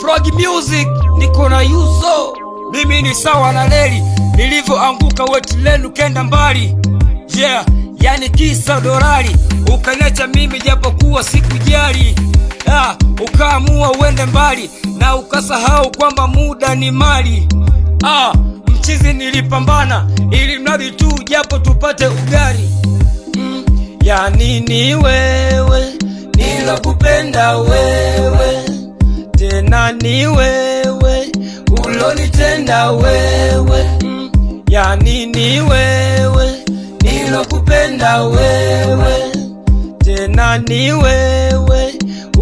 Frog Music niko na Yuzo. Mimi ni sawa na leli nilivyoanguka wetu lenu kenda mbali. Yeah, yani kisa dolari ukaniacha mimi japokuwa sikujali. Ukaamua uende mbali na ukasahau kwamba muda ni mali. Mchizi nilipambana ili mradi tu japo tupate ugali. Ya nini wewe nilokupenda wewe, tena ni wewe ulonitenda wewe. Ya nini wewe nilokupenda wewe, tena ni wewe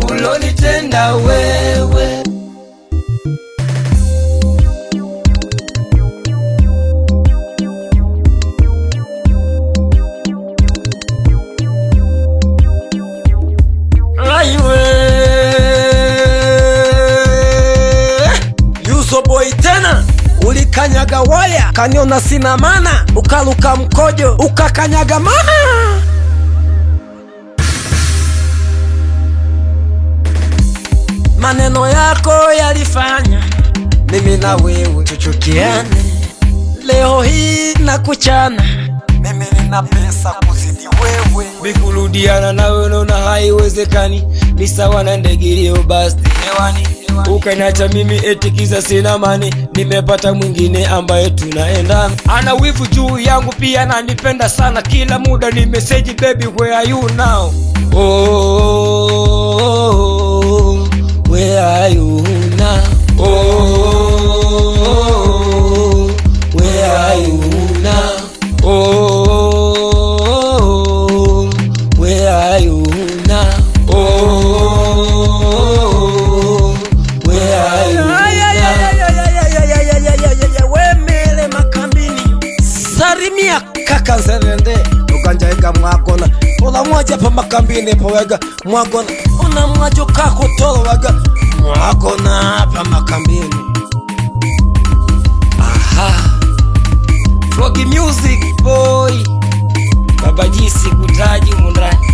ulonitenda wewe. Yuzo boy tena ulikanyaga waya, kaniona sina mana, ukaluka mkojo ukakanyaga mana. Maneno yako yalifanya mimi na wewe tuchukiane. Leo hii nakuchana, mimi nina pesa kuzidi wewe. Bikurudiana nawe naona haiwezekani, ni sawa na ndege iliyo basi hewani. Ukaniacha mimi eti kisa sina mani, nimepata mwingine ambaye tunaendana. Ana wivu juu yangu pia ananipenda sana, kila muda ni message baby where are you now. Oh, where are you now? Oh, where are you now? Oh, where are you now? Oh, where are you now? Wemele makambini sarimia kaka nzerende ukanjaika mwakona ula mwaja pa makambini pawega mwakona una mwajo kako tolo waga mwakona pa makambini. Frog Music boy Baba Jisi kutaji mundani.